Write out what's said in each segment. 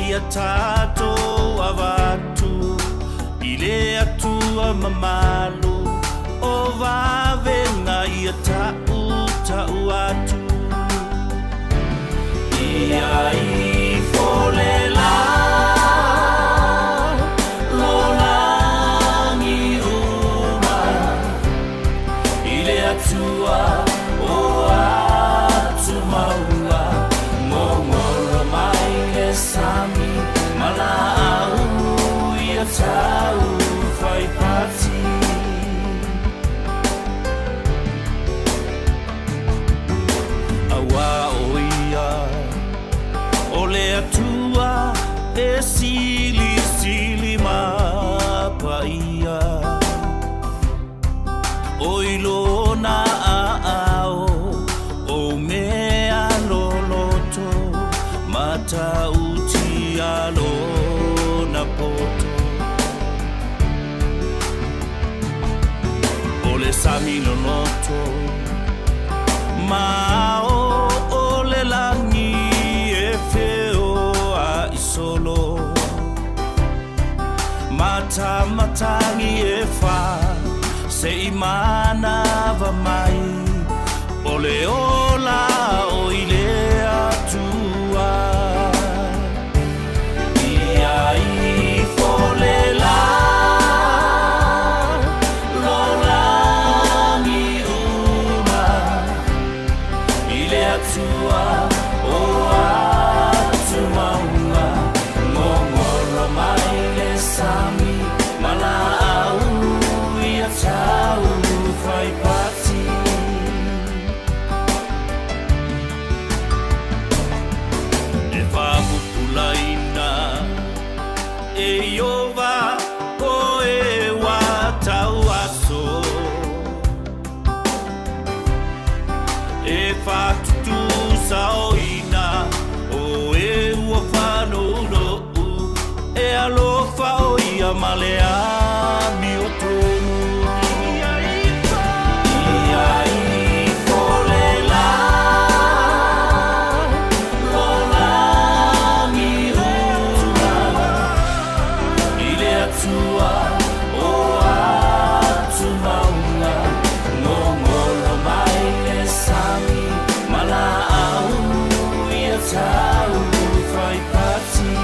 ia tātou avatu I le atua mamalu o vavenga ia tau atu ia I folela lo langi uma I le atua o atu maua ngongoro mai le sami mala au ia tau fai pati awa oia o le atua e sili sili mapaia o ilona ao o mea loloto mata uti alona poto o le sami lonoto Mao o le langi e feo a isolo Mata matangi e fa se imana va mai O le ola o ile atua Ia I folela Atua o atu maunga ngongoro mai le sami mala au ia tau fai pati e whapupulaina e iova ko e wa tau aso e fatu Saoina o e ua whanoro e alofa o ia malea mi o tonu Ia I folela lo langi una I le atua o atu maunga ngongoro mai le sami mala tau fai pati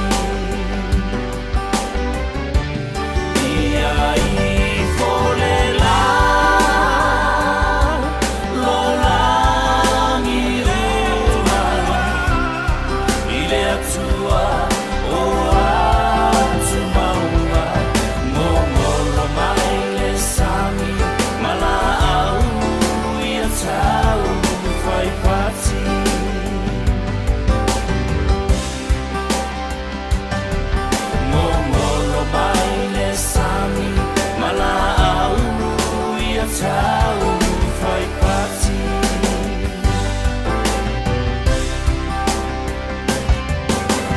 Ia I folela lo langi uma I le atua o atu maunga ngongoro mai le sami mala au ia tau fai pati Sami mala au ia tau fai pati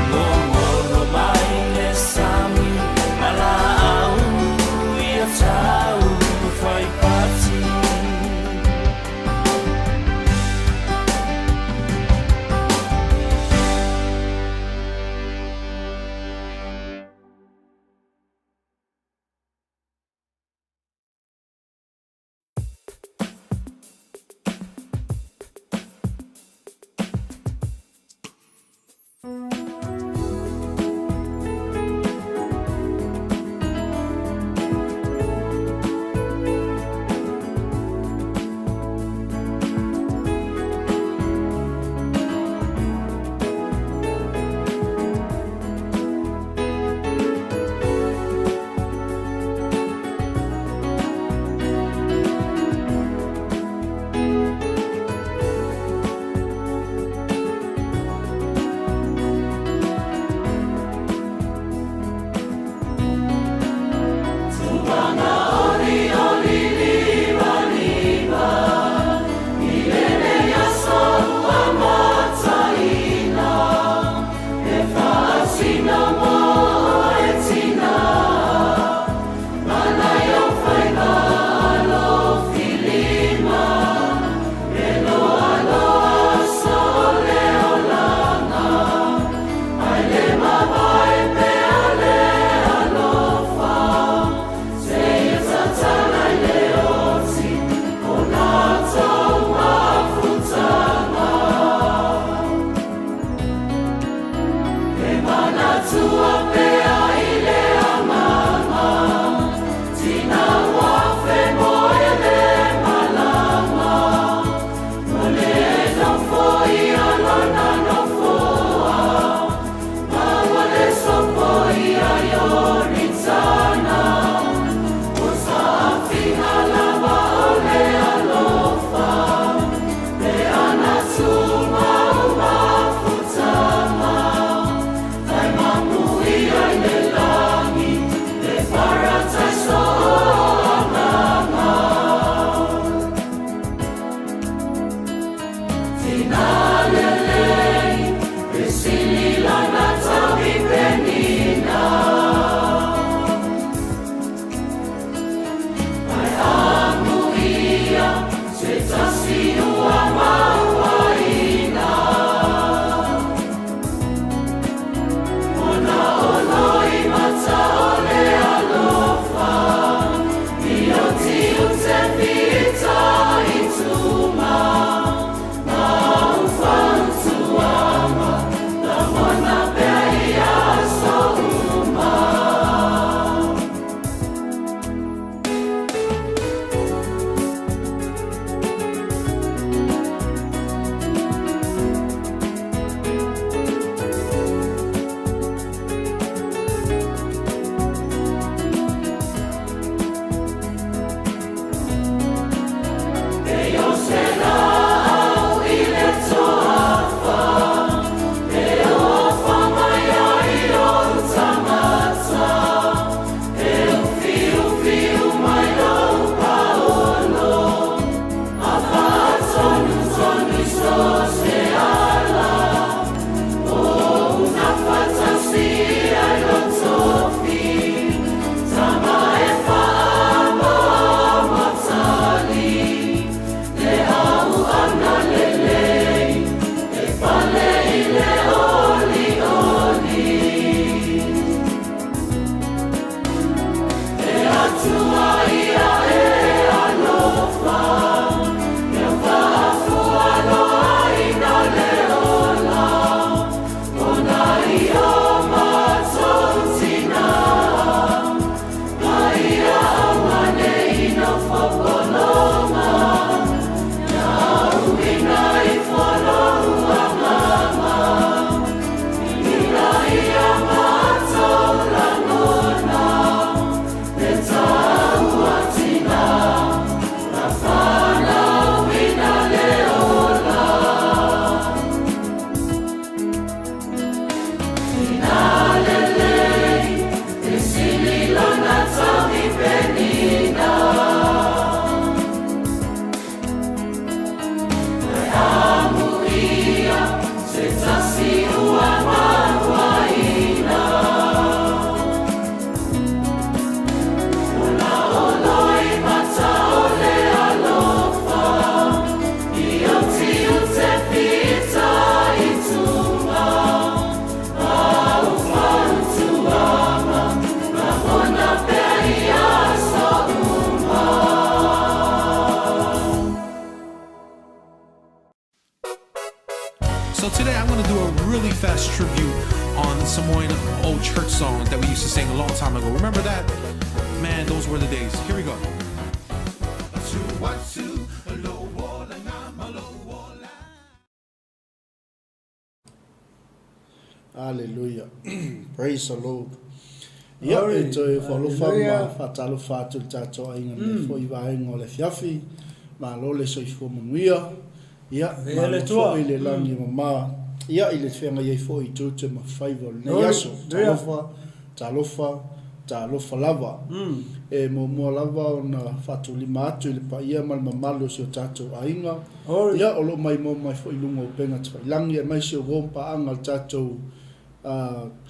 Ngongoro mai le sami mala au ia tau fai pati Mama join an old church song that we used to sing a long time ago. Remember that? Man, those were the days. Here we go. Hallelujah. Praise the Lord. Ia e toi whalofa ma whatalo whātu tātou ainga me fo i waenga o le fiafi, ma lo le soifua manuia, ia ma lo fo i le langi ma ia i le whenga iei fo i tūte ma whaiva le nei aso, tālofa lava, e mo mua lava o na whatu lima atu i le pa ia mal mamalu si o tātou ainga, ia o lo mai mo mai fo i lunga o penga tawai langi e mai si o gompa anga le tātou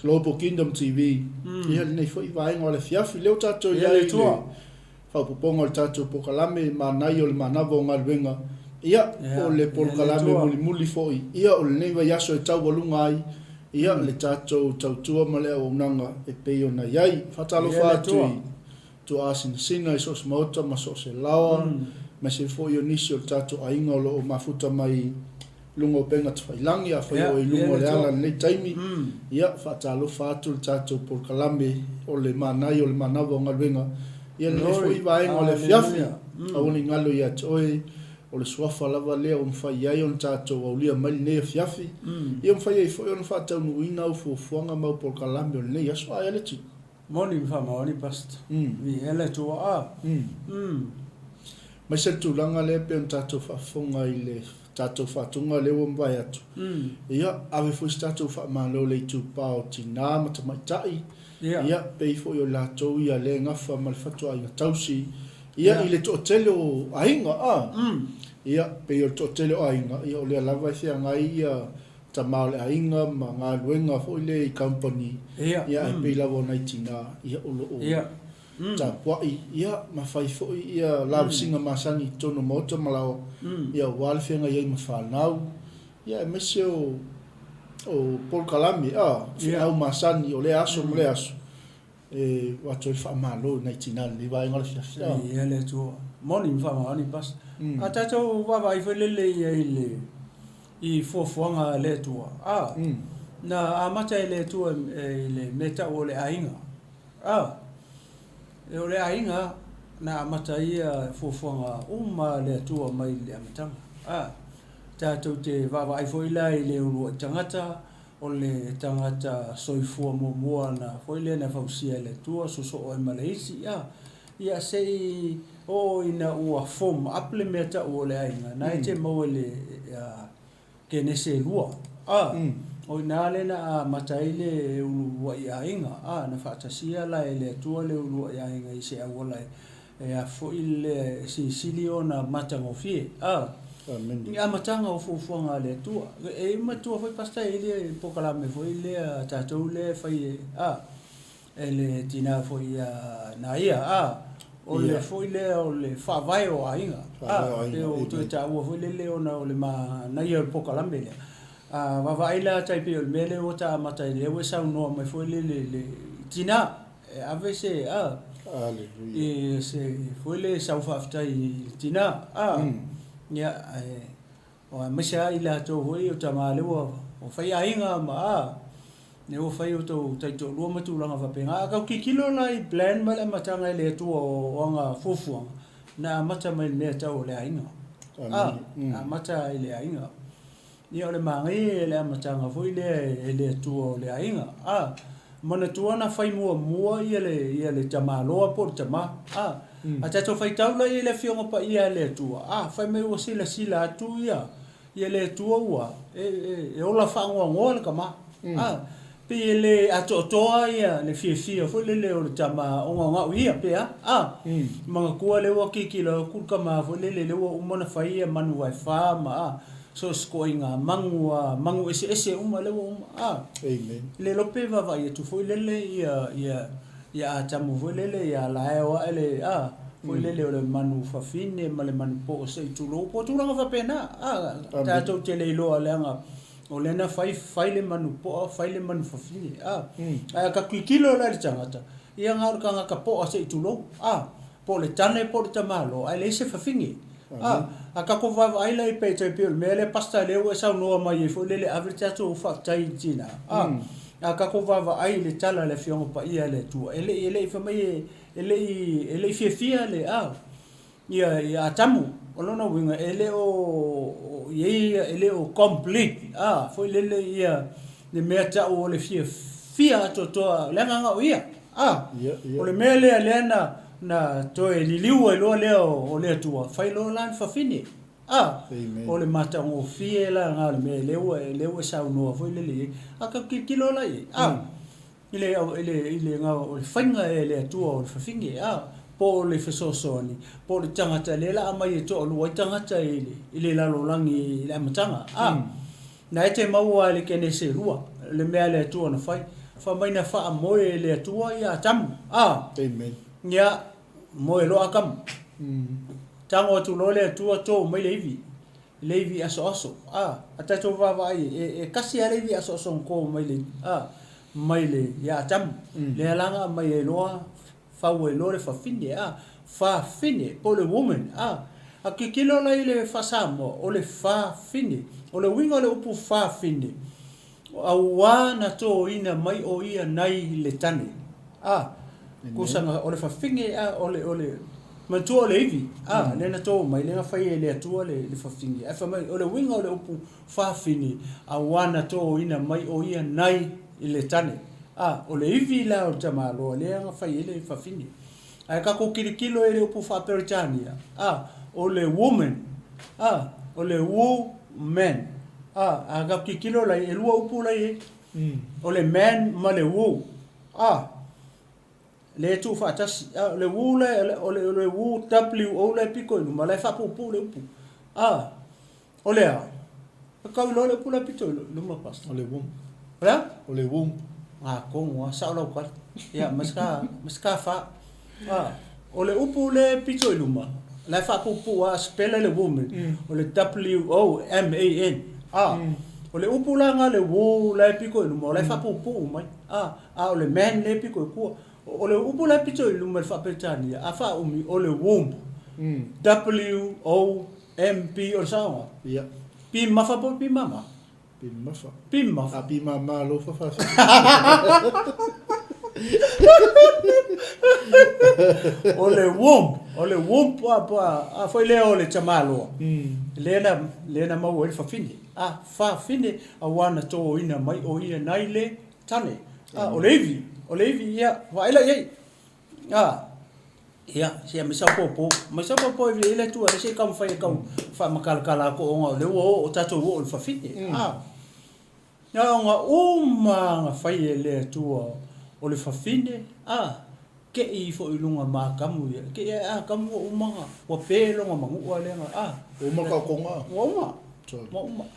Global Kingdom TV ia nei foi vai ngole fiafi leo tato ia le fa poponga tato pokalame manai o le manavo ngalwenga ia o le pokalame muli foi ia o le nei vai aso e tau walunga ai ia le tato tautua male o nanga e peio na iai fatalo fatu tu asin sina iso smota maso se lawa ma se foi o nisi o tato ainga o lo mafuta mai lungo penga tfailangi a foi o lungo le ala nei taimi ia fatalo fatu tato por kalambe o le manai o le manavo ngalwenga ia le foi vai o le fiafi au ni ngalo ia toi o le swafa lava le o mfai ai on tato o lia mai nei fiafi ia mfai ai foi on fata no ina o fuanga mau por kalambe o nei aso ai le ti moni mfama oni past vi ele to a ma se tu langa le pe on tato fa fonga ile tato fatunga le wo mbai atu ia ave fo tato fa malo le tu pao tina mata mai tai ia pe fo yo la to ia le ngafa mal fatu ai tausi ia ile to telo ainga ia pe yo to telo ainga ia o le lava se ngai ia tamale ainga ma nga luenga fo le company ia pe la wo nai tina ia o lo ta kwai ia ma fai fo ia la singa masani tono moto malao ia wal fenga ia ma fanau ia mesio o por kalami au masani o le aso mo le aso e wato fa malo na tina li vai ngol fia ia le to moni fa ma ni pas ata to va vai felele ia ile I fofuanga le to na amata le to ile meta o le ainga e o le ainga na amata ia fofuanga le tua mai le amatanga tātou te vava ai foi lai le uru tangata o le tangata soifua mua na foi le na fausia le tua so o Malaysia ia sei o ina ua fom aplemeta o le ainga na te mau le ke nese lua o ina le na mataile ulu wa ainga na fatasia la le tua le ulu ainga I se awola e a foi le sicilio na matangofie ni amatanga o fuanga le tua e matua foi pasta ile pokala me foi le tatou le fai ele tina foi na ia o le foi le o le fa vai o ainga o tu ta o foi le ona o le ma na ia pokala me le va ila taipe o mele o ta mata le o sa no me foi le tina a vese e se foi le sa fa ftai tina ya o masha ila to hoi o tamale o fai ainga ma ne o fai o to taito lo matu langa fa penga ka kilo lai plan mala matanga le to o nga fofu na mata mai ne ta o le ainga mata ile ainga ni o le mangi le matanga foi le to o le ainga mana tuana fai mua ile tamalo por tama ata to fai taula ile fionga pa ia le tua fai me o sila tu ia le tua wa e ola fa ngol kama pe le ato toa ia le fia foi le o tama o ia pe manga kua le wa kikilo ku kama foi le o mona fai ia manu wa fa ma so skoinga mangu ese le amen le lope va ia tu foi le ia tamu foi le ia la wa ele foi le le manu fa fine ma le manu po se tu lo po tu nga fa pena ta to te le lo anga o le na fai le manu po fai le manu fa fine ka kilo la le tangata ia nga ka po se tu lo po le tane po le tamalo ai le se fa fine ka ko va ai lai pe te pe me le pasta le o sa no mai fo le average to fa tai tina ka ko va ai le tala le fionga pa ia le tu ele fa mai ele fia le ia tamu olona winga ele o ele o complete foi le ia le meta o le fia to le nga ia o le mele le na to e liliu e lo le o le tua fai lo lan fa fini o le mata o fie la nga le mele le sa no foi le aka kilo la ile nga o le fanga e le tua o le fa fingi po le fesosoni po le tangata le la mai to o tangata ile la lo langi le matanga na te maua le kene se rua le mea le tua na fai fa mai na fa moe le tua ia tamu amen ya moe lo akam tango tu lo le tua to mai levi aso ata to va vai kasi ale levi aso ko mai le ya tamu le langa mai lo fa we lo le fa fine po le woman a kikilo la ile fa samo o le fa fine o le winga le upu fa fine a na to ina mai o ia nai le tane kusanga o le fa finge o le ma to le ivi le na to mai le fa ile to le fa finge fa mai o le winga o le upu fa fine a na to ina mai o ia nai le tane o le ivi la o tamalo le fa ile fa fine ai ka ko kilo ele upu fa peritania o le woman o le woman aga kilo la e lua upu la o le man ma le wo le tu fa tas le wo le o le wo w o le piko no ma le fa pu le upu o le ka lo le pu la pito no ma pas o le wom ra o le wom ko mo sa lo ka ya maska fa o le upu le pito luma la fa pu spela le woman o le w o m a n o le upu la nga le wo la piko luma la fa pu mai o le man le piko ku o le upu la pito luma fa petania fa o le womb w o m p o sa ya pi mafa po pi mama pi mafa pi mama lo fa o le womb pa foi le o le chamalo lena mau e fa fini fa fini a wana to ina mai o ia nai le tane o levi ia wa ila ye ia se me sa popo ile tu ale se kam fa makala ko o le o tato o fa fini nga nga fa ile tu o le fa fini ke I fo ilunga ma kamu ya ke kamu umanga wa pelo nga mangu wa le nga uma ka konga uma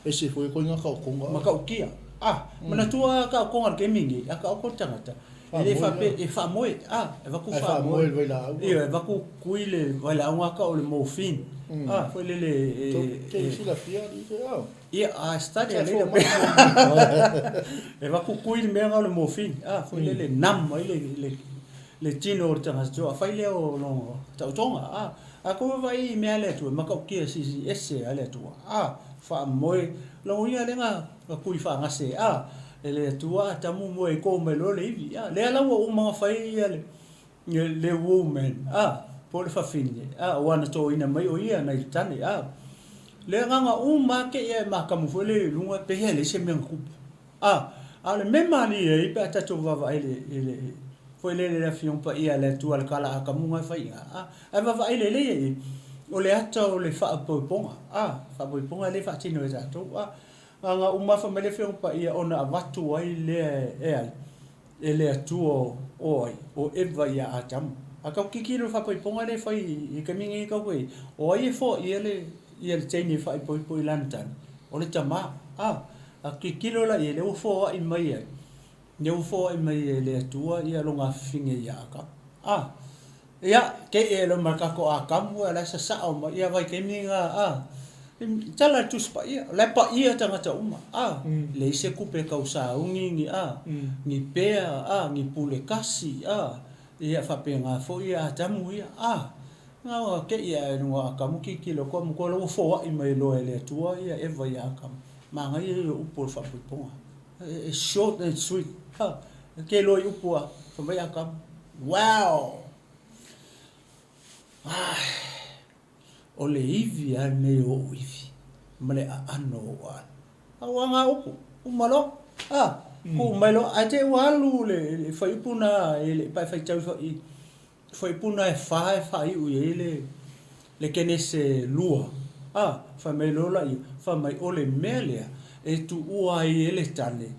ese foi ko nga ka konga ma ka kia mana tua ka konga ke mingi ka ko tangata ele fa pe e fa moe e va ku fa moe e va ku kuile wala nga ka o le mofin foi le ke si la fia di stadi ale e va ku kuile me nga o le mofin foi le nam le tino o tanga so fai le o no tau tonga ko vai me ale tu ma ka kia si ese ale tu fa moe lo ia le nga ku fa nga se ele tu tamu moe ko me lo le vi le ala o ma fai le woman po le fa fini wana to ina mai o ia na tani le nga uma ke e ma ka mu fole lunga pe hele se men ku ale me mani e pe ta to va ele foi le fion pa ia le tu al kala ka mu fai va ele o le ata o le fa ponga fa ponga le fa tino e to nga uma fa me le fion pa ia ona avatu ai le ele tu o eva ia atam aka kikiro fa ponga le fai I kamingi ka ko o ai fo ele tini fa po lantan o le tama a kikiro la ele o fo I mai ne o fo mai le tua ia longa finge ia ka ia ke lo marka ko akamu ala sa o ia vai ke minga tala tu spa ia la pa ia tanga ta uma le se kupe ka usa ungi ni pe ni pule kasi ia fa pe nga fo ia tamu ia nga ke ia no akamu ki kilo ko lo fo mai lo ele tua ia e vai akam manga ia o por fa ponga short and sweet. Ke loi upua fa mai akam. Wow. Ole ivi ane o ivi. Male ano wa. Awanga upu. Umalo. Ku malo ate walu le fa ipuna ele pa fa tau fa ipuna fa i u le kene se lua. Fa mai lola i fa mai ole melea e tu ua i ele tane.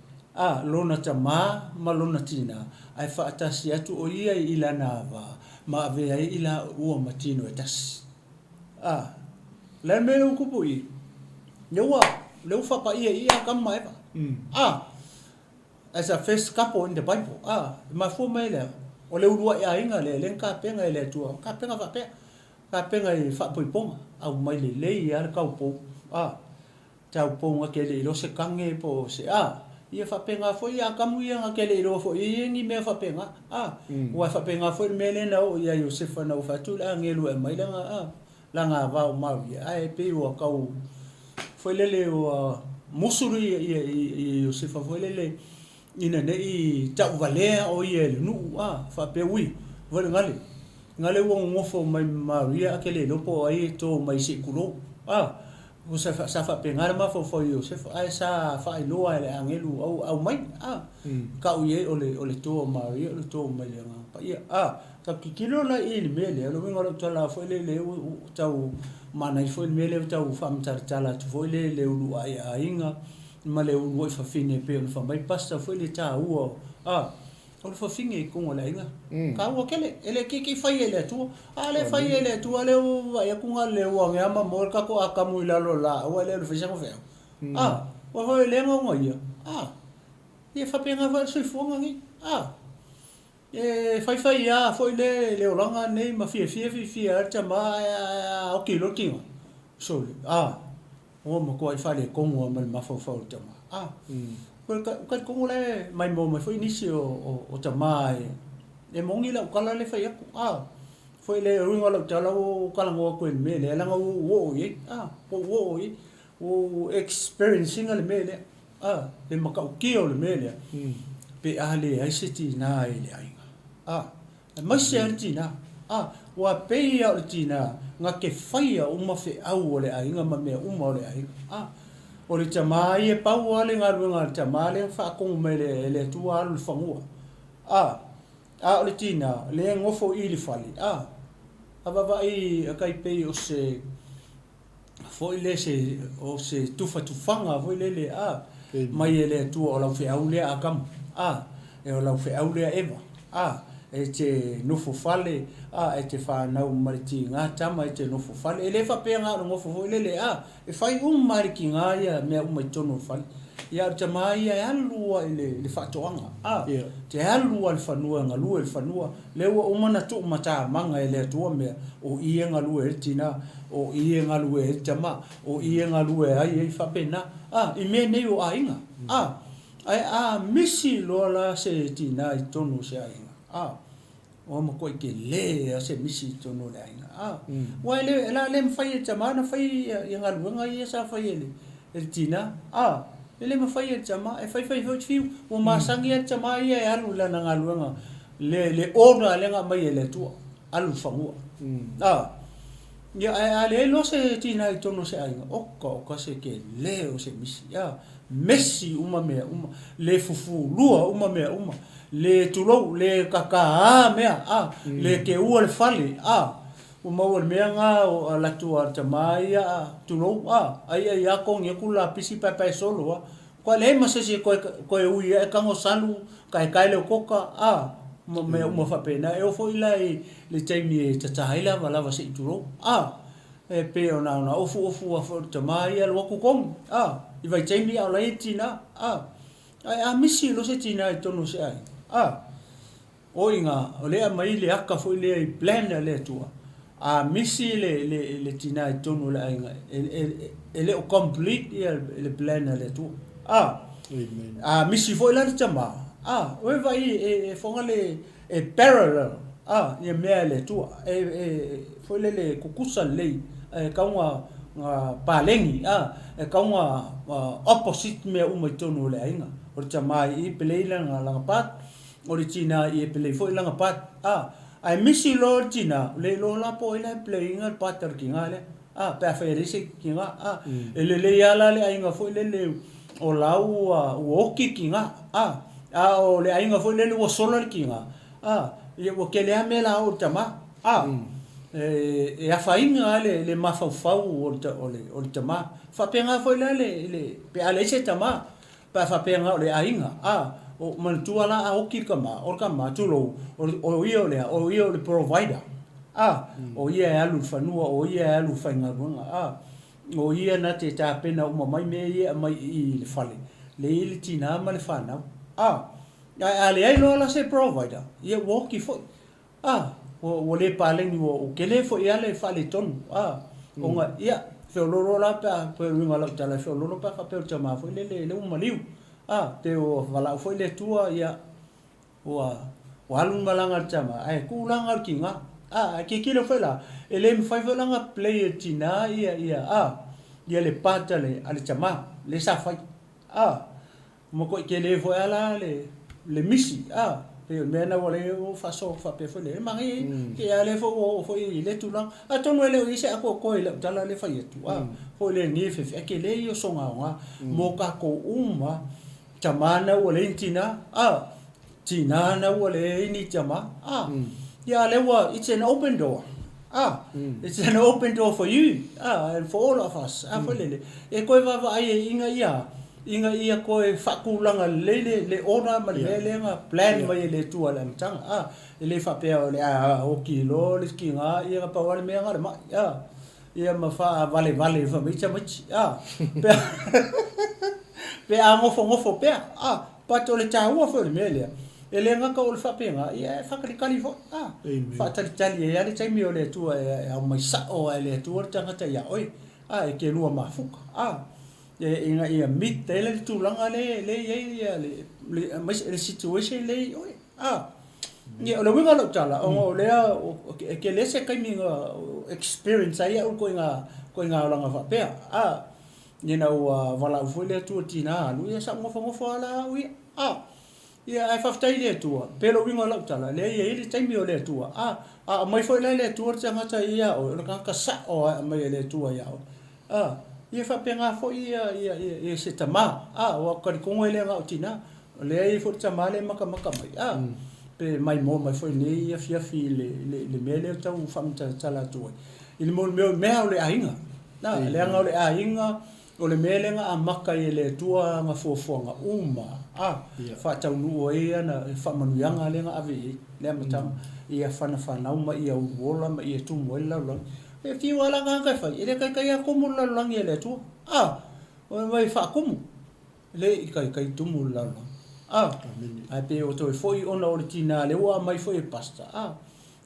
Lona tama ma lona tina. Ai fa atasi atu o ia i lana va. Ma ave ai ila ua matino e tasi. Le me u kupu i. Nyewa, leu fa pa ia kama eva. As a first couple in the Bible. Ma fu mai le. O leu lua ia inga le lenka penga ele tua. Ka penga fa pe. Ka penga i fa poiponga. Au mai le lei ar kau po. Tau ponga ke le lo se kange po se ia fa penga foi ia kamu ia ke le lo foi ni me fa penga. Wa fa penga foi me le na o ia Josefa na fa tu la ngelu e mai la nga va o ma ia ai pe o kau foi le o musuri i Josefa foi le ina ne i tau vale o ia le nu fa pe wi vo ngale wo ngofo mai Maria ke le lo po ai to mai se kulo o sa fa pengar ma fo Josefa ai sa fa i loa le angelu au mai ka u ye ole to Maria ole to mai nga pa ia ka kikilo la i le mele lo ngalo tala fo le tau mana i fo le mele tau fa mtartala tu fo le lu ai inga ma le u fa fine pe fa mai pasta fo le ta u o fa finge ko la inga ka o kele ele ki fa ele tu ale fa ele tu ale o ya ku ngale o nga ma mor ka ko akamu ila lo la o ele fa jango fe o ho ele ngo ia e fa penga va so fo ngi fa ia fo le o langa nei ma fi ta ma o kilo kingo so o mo ko fa le ko mo ma fa ta ma ka ko le mai mo mai foi inicio o tamai e mongi la kala le fai foi le ringa la tala o kala ngo ko me le la ngo wo o experiencing le me le le maka o ki o le me le pe ale ai siti na ile ai mai se artina wa pe ya artina nga ke fai o ma fe au le ai nga ma me o le ai o le tamai e pau ale ngaruenga tamale fa ko mele le tua lu fangua o le tina le ngofo i le fali ava i kai pe o se foi le se o se tufa tufanga foi le mai le tua o la fe au le akam e o la fe au le eva e te nofo fale e te fa na mariti nga tama e te nofo fale ele fa pe nga no fo le e fai mariki nga ia me mai tono fale ia te mai ia lua le fa toanga te lua le fanua nga lua le fanua le o mana tu mata manga ele tu me o ie nga lua e tina o ie nga lua e tama o ie nga lua ai e fa pena i me nei o ainga ai misi lola se tina i tono se ainga o mo ko ke le se misi tono le ainga wa le la le fai tama na fai nga luanga ia sa fai le tina le ma fai tama e fai fiu o ma sangi tama ia alu la nga luanga le ona le nga mai le tu alu fangua ya ale lo se tina i tono se ainga o ka se ke le o se misi Messi uma le fufu lua uma le tulo le kaka mea le ke ua le fale uma ua mea nga o la tua tamai tulo ai ko nge kula pisi papai solo ko le masese ko ui e kango salu kai le koka mo me uma fa pena e o foi la le taimi tataila vala va se tulo e pe ona ofu tamai lo ku kom i vai taimi au lai tina ai misi lo se tina i tono se ai o inga o le mai le aka foi le plan le tua misi le tina i tono le ai ele o complete le plan le tua misi foi la tama o vai e fonga le e parallel ia mea le tua foi le kukusa le kaunga palengi e kaunga opposite me uma tono le ainga o te mai I pelei langa pat o le tina I pelei fo langa pat ai misi lo tina le lo la po ina pelei ngal pater ki ngale pe fa rese ki nga le yala le ai nga fo le o lau o ki ki nga o le ai nga fo le o solo ki nga ia o ke le amela o tama e a fainga le mafau o le tama fa penga fo le pe ale se tama pa fa penga o le ainga o man tuala o ki kama tulo o io le provider o ia alu fanua o ia alu fainga runga o ia na te tapena o mai me ia mai I le fale le ili tina ma le fana ale ai lo la se provider ia woki fo o le pale ni o kele fo ia le fale tonu o nga ia fe loro la pa pe ringa la tala fe loro pa pe tama fo le umaliu te o vala fo le tua ia o alun malanga tama ai kulanga kinga ke kilo fo la ele mi fai langa play tina ia le patale ale tama le sa fai mo ko kele fo ala le misi pe mena wale o faso fa pe fo le mari ke ale fo I le tulang tono le o ise ako ko le tala le fai tu fo le ni fe ke le yo songa mo ka ko tamana wale tina tina na wale ni tama ya le wa it's an open door it's an open door for you and for all of us fo le e ko va ai inga ia ko e fakulanga le ona ma le nga plan mai le tua le tanga le fa pe o le o kilo le skinga ia pa wale me nga ma ia ma fa vale fa mi chama pe a ngofo pe pa to le taua fo le mele ele nga ka o le fa pe nga ia fa kali fo fa tali ia le taimi o le tua e mai sa o le tua tanga ta ia oi e ke lua mafuka inga ia mit tele tulanga le le situation le oi ia o le winga lo tala o le ke le se kai minga experience ai o ko inga langa fa pe ni na vala fo le tu tina lu ia sa ngofo ala ui ia ai fa tai le tu pero winga lo tala le ia ile tai mi o le tu mai fo le tu tanga ta ia o le ka sa o mai le tu ia ia fa penga fo ia se tama o ka ko ngele nga tina le ai fo tama le maka mai pe mai mo mai fo ni ia fia le mele ta u fam ta tala tu il mo me le ainga le nga le ainga o le mele nga maka le tua nga fo nga fa ta nu o ia na fa manu yanga le nga ave le mata ia fa na uma ia wola ma ia tu mo la e fi wala nga fa ile kai ko mo la lang ele tu o vai fa como le kai tu mo la ai pe o to foi ona oritina le wa mai foi pasta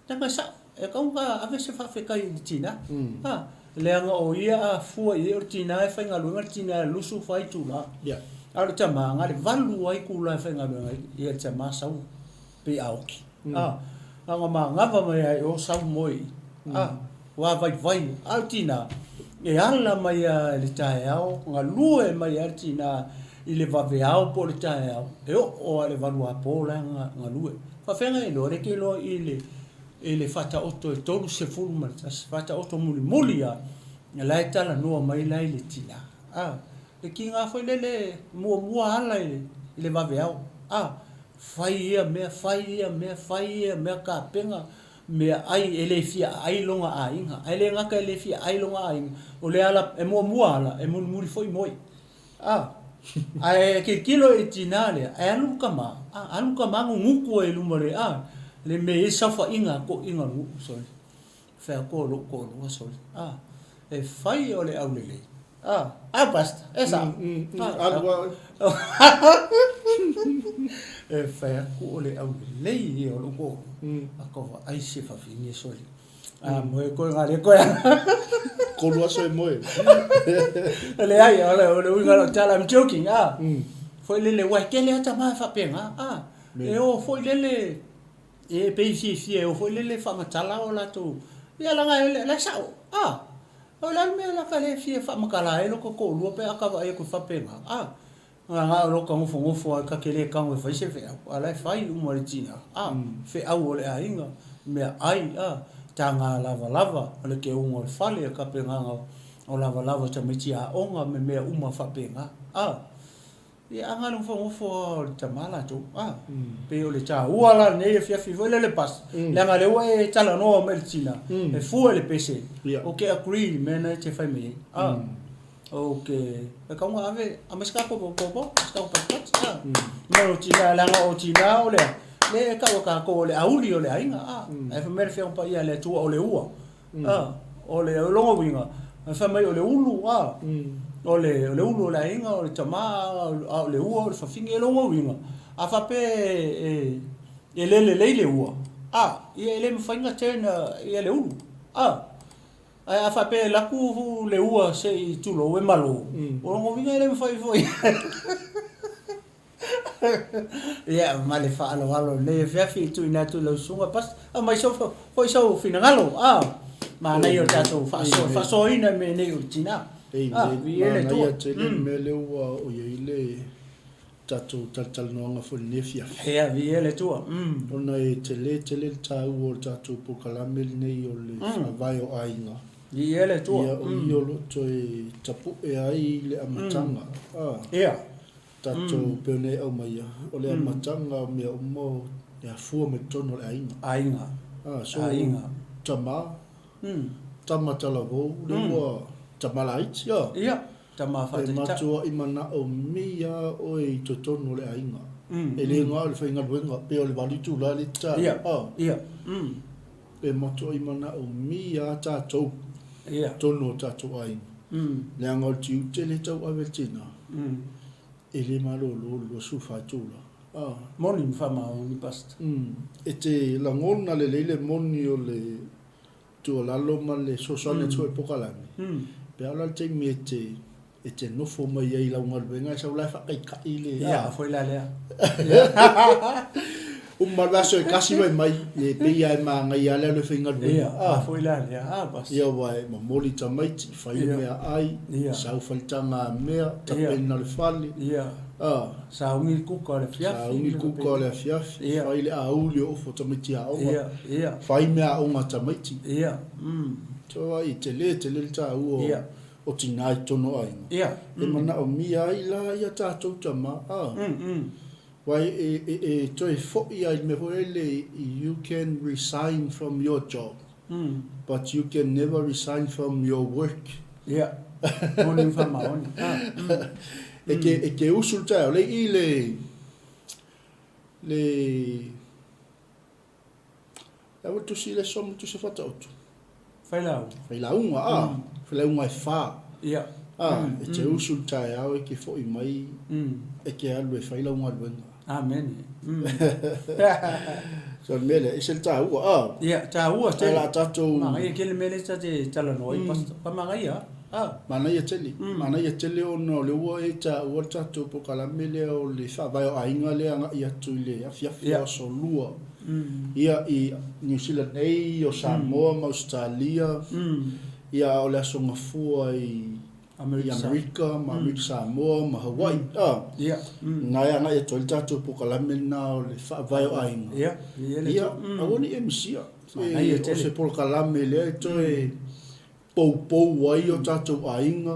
tanga sa e ka ave se fa fe kai tina le nga o ia fu ia oritina e fa nga lu oritina lusu fai tu la ala tama nga le valu ai ku la fa nga lu ia tama sa pe auki nga ma va mai o sa moi wa vai altina e ala mai le tae au nga lue mai altina I le vaveao po le tae au e o le valua po la nga lue fa fenga e lo re ke lo I le fata oto e tolu se fulu ma fata oto muli ya la tala no mai lai le tina le kinga foi le mua ala le vaveao fai me ka penga me ai ele fia ai longa ainga ele nga ka ele fia ai longa ainga o le ala e mua ala e muri foi moi ai ke kilo e tinale ai anu kama nguku e lumare le me isa fa inga ko inga ngu so fa ko lo so e fai o le au le basta esa e fai ko le au le o lo ko ako ai se fa fini so mo ko ngale ko ko lo so mo le ai le winga lo tala I'm joking foi le wa ke le ta ma fa penga e o foi le e pe fi o foi le fa ma tala o la tu ya la nga la sa o la me la ka le fi fa ma kala e lo ko lu pe aka va e ko fa penga nga ro ka ngofo ka kele ka ngwe fai se fe ala fai u mo tina fe au ole ainga me ai tanga lava ole ke un ol fale ka pe nga o lava ta me tia onga me uma fa pe nga ya anga no fo tamala to pe ole cha uala ne fia fi vole le pas le nga le we tala no me tina e fu le pese okay agree me na te fai me okay e ka nga ave a me ska po ska pa no tina la nga o tina ole le ka ko le auli ole ainga e fa mer fia pa ia le tu ole ua ole longo winga fa mai ole ulu ole ulu la inga ole tama ole ua ole fa finge longo winga a fa pe e le ua ia le mfainga tena ia le ulu a fa pe la ku le ua se tu lo e malo o longo winga le mfai foi ia male fa alo le fa fi tu ina tu lo sunga pas mai so foi so fina ngalo ma na yo tato fa so ina me ne utina ele tu me le o ile tato tal no nga fo nefia ia vi ele tu ona e tele ta o tato po kalamel ne yo le vai o ainga vi ele tu yo lo to e tapu e ai le amatanga ia tato pene o mai o le amatanga me o mo ya fu me tono le ainga so ainga tama talavo le wa tamalait ia tama fa te matua imana o mia o e totono le ainga ele nga le fainga wenga pe o le vali tu la le ta ia e matua imana o mia ta to ia tono ta to ainga le nga o tiu te le tau avetina ele malo lo su fa tu la moni fa ma ni past e te la ngona le moni o le tu la loma le social network pokalami pe ala te mete e te no fo mai ai la unga venga sa la fa ka ile foi la le malvaso e kasi mai e pe ia ma nga ia le finga foi la le bas ia vai ma moli tamai fai me ai sa faltanga me ta pena le fali sa ungi ku ko le fiaf fai le auli o fo tamiti a o fai me a unga tamiti to ai te le ta o tina tono ai e mana o mia ai la ia ta to tama why to for me you can resign from your job but you can never resign from your work oni fama oni e ke usulta le la tu si le som tu se fata auto fai la unga fa e te usulta e ke fo i mai e ke alwe fai la unga amen so mele e se ta ua te la tato ma e ke le mele ta te tala no i pa ma ia mana ia tele ono le ua e ta ua tato po kala mele o le fa vai o ainga le anga ia tu le afia so lua ia i New Zealand o Samoa ma Australia ia o le songa fua i America ma Samoa ma Hawaii ngai anga e tol tato po kala mele na o le fa vai o ainga ia awoni MC o se po kala mele to e pou wai o tato ainga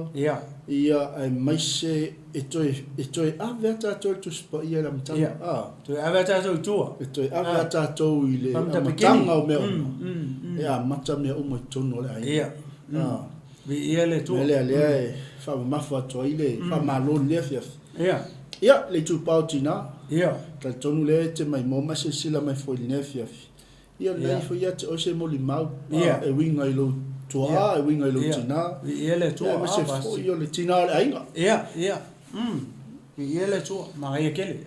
ia ai mai se e toi ave tato tu spa ia la mtanga to ave tato tua e toi ave tato i le mtanga o mea ia mata mea umo tono le ia ia le tua le fa mafa to ile fa malo le fiaf ia le tu pautina ka tonu le te mai mo ma se sila mai foi le fiaf ia le foi ia o se mo limau e winga i lo tua e winga i lo tina ele tua ma se foi o le tina le ainga ia ele tua ma ia kele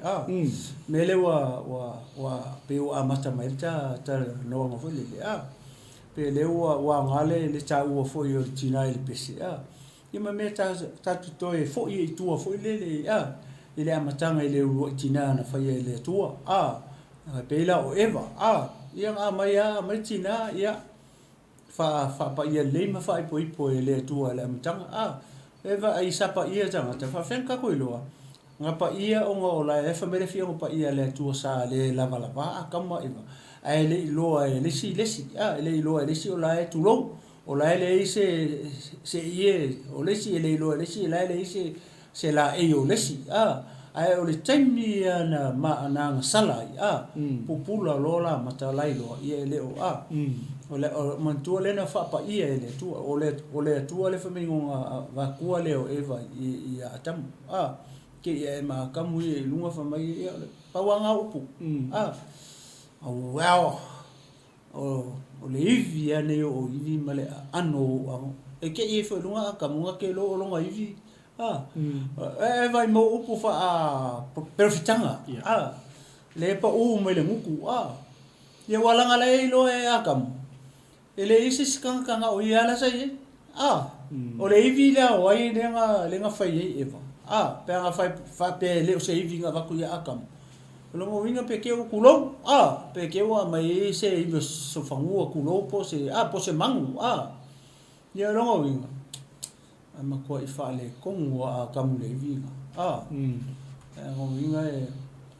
mele wa pe o amata mai ta no ma foi le pe le wa ngale le ta o foi o tina le pesi ia ma me ta tu to e foi i tua foi le ile amatanga ile o tina na fai ile tua pe la o eva ia mai tina ia fa pa ia le ma fa po ile tua le amatanga eva ai sapa ia tanga te fa fenka ko iloa ngapa ia o nga ola e famere fia ngapa ia le tua sa le lava lava kama iva ai le loa e lesi le loa e lesi ola e tulo ola le se ie o lesi le loa lesi le se la e o lesi ai o le taimi na ma na sala popula lola matalai lo ia le o o mantua le na fa pa ia le tua o le tua le famingo va kua le o eva ia atam ke ia ma kamu e lunga fa mai pawanga upu wow o le ivi ane o ivi male ano e ke e foi lunga kamunga ke lo longa ivi e vai mo upu fa perfitanga le pa o me le muku ye walanga le lo e akam ele isi skanga o ia la sai o le ivi la o ai le nga fai eva pe nga fa pe le o se ivi nga va ku ya akam lo mo vinga pe ke o kulo pe ke o mai se i so fangu o kulo po se mangu ye lo mo vinga ma ko i fa le kongo akam le vinga mo vinga e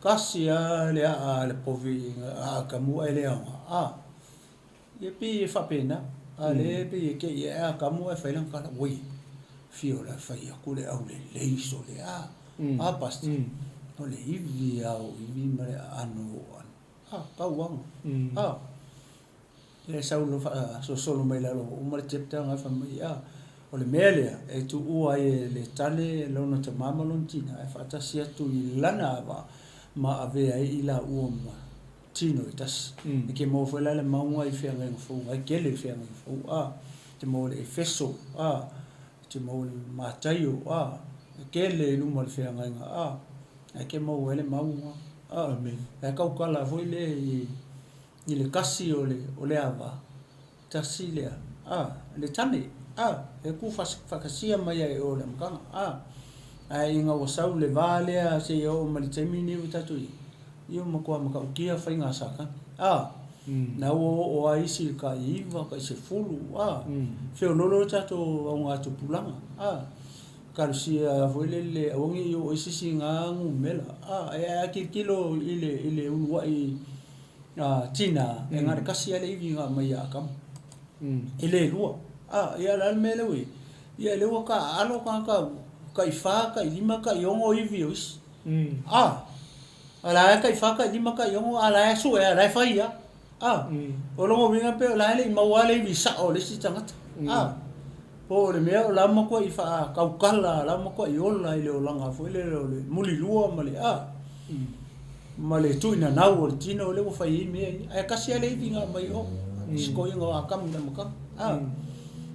kasi le povi akamu ele ye pi fa pena ale pi ke ye akamu e fa lan kala wi fiola fa ia ku le au le iso le pasti o le ivi mare anu pa wang le saulo fa so solo mai la lo o mare chepta nga fa mai o le mele e tu ua le tale lo na te mama lontina e fa ta sia tu lana ma ave ai la uoma tino tas e ke mo foi la le maunga i fia ngai fu ai ke le fia ngai fu te mo le feso te mo le matayo ke le lu mo le fia ngai ai ke mo le maunga amen e ka ukala foi le i le kasi o le ava tasile le tane e ku fa kasia mai ai o le mkanga ai nga o sau le vale se o mal temini utatu io mo ko ma ka kia fa nga saka na o ai si ka iva ka se fulu fe o lolo tatu o nga tu pulanga ka si a voile le o ngi o isi nga ngumela ai kilo ile ulwa i tina e nga ka si ale ivi nga mai akam ile lua ia la mele we ia le ka alo ka ifa ka lima ka yongo ivi us ala ka ifa ka lima ka yongo ala su ala fa ia o lo vinga pe la le mawale vi sa o le si tanga o le mea o la ma ko ifa ka ukala la ma ko iola ile o langa fo ile le muli lua male male tu ina na o tino le ko fa i me ai ka si ale vinga mai o sko ingo akam na maka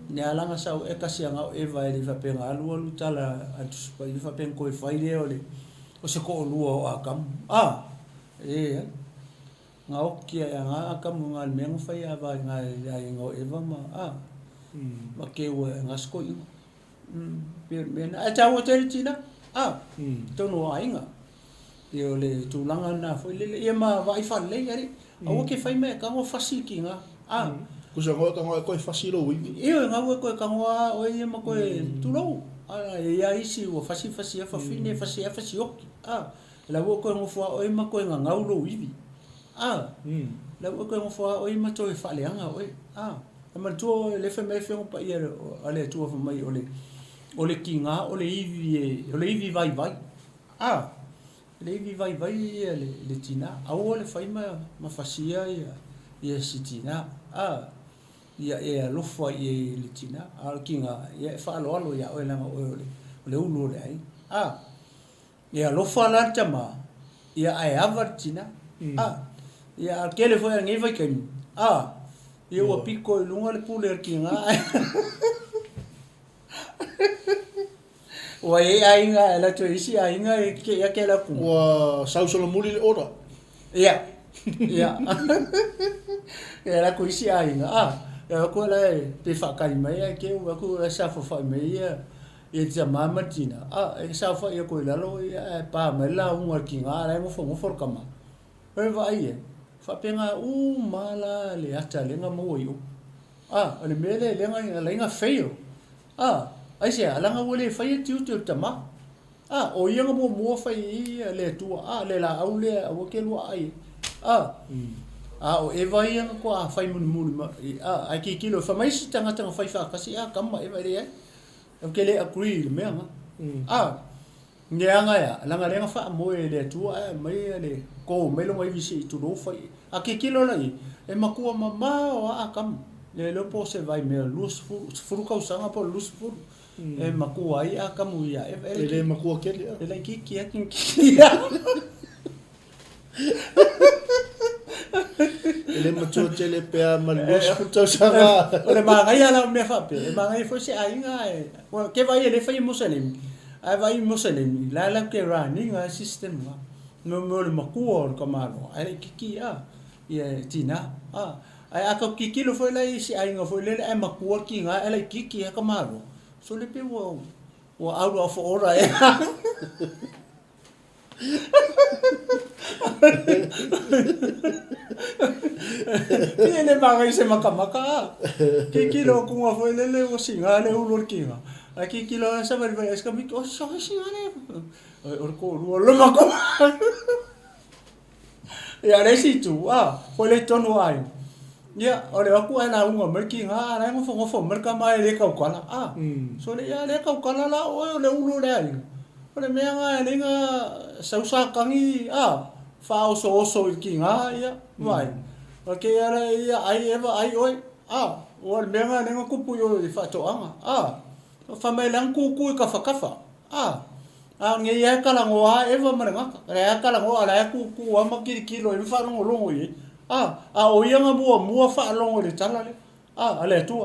ne alanga sa e kasi nga e vai le fa penga alu tala atu pa le fa pen ko fai le ole o se ko lu o akam nga o ki nga akam nga me ngo fai ava nga ngo e va ma ke o nga sko i ben a ta o te tina to no ainga e ole tu langa na foi le e ma vai fa le yari o ke fai me ka ngo fasi ki nga kusa ngo ko fasilo wi nga ko ka ngo o e ma ko tulo ia isi o fasi fa fine fasi o la wo ko ngo fo o e ma ko nga ngaulo wi la wo ko ngo fo o e ma to e fa le anga o ma to le fe me fe pa ia ale to fa mai ole kinga ole ivi vai le ivi vai le tina au le fai ma fasia ia sitina ia lo fo ia le tina al kinga ia fa lo ia o la le ulu le ai ia lo fa la tama ia ai avartina ia kele fo ngai vai ken ia o pico lunga le pule kinga o ai nga la to isi ai nga ke ya ke la ku wa sau solo muli le ora ia la ku isi ai nga ko la te fa kai mai ke o ku sa fa mai e te mama tina e sa fa ia ko la lo pa mai la un kinga la mo fo kama e vai fa penga mala le ata le nga mo yo ale mele le nga feio ai se ala nga wole fai tiu tama o ia mo fai le tua le la au le o ke lua ai o e vai ko a fai mun ai ki kilo fa mai si tanga fai fa kasi kama e vai le o ke le agree le mea ngeanga ya langa lenga fa mo le tua mai le ko mai lo mai visi tu do fai a ki kilo lai e makua mama o kam le lo po se vai me lus fu ka usanga po lus fu e makua ai kamu ia e le makua ke le ki ele macho chele pe ma lus fu ta sanga ole ma ngai ala me fa pe ma ngai fo se ai ngai ke vai le fai muslim ai vai muslim la ke running a system no le makua ko malo ai ki ia tina ai aka kiki lo foi lai si ai nga foi le ai makua ki nga ai kiki ka malo so le pe wo out of order ele mangai se makamaka kiki lo ku nga foi le wo singa le ulur ki nga ai kiki lo sa vai vai ska mi o so singa le or ko lo mako ya le si tu foi le tonu ai ya ole aku ana unga merki nga ana ngofo merka mai le ka kala so le ya le ka kala la o le ulu le ai ole me nga le nga sausa kangi fa so ki nga ya vai okay ya ai eva ai oi o me nga le nga kupu yo fa to anga fa mai lang ku ka fa nge ya kala ngoa eva manga ya kala ngoa la ku ama kilo e fa longo ye o ia nga mua fa longo le tala le ale tu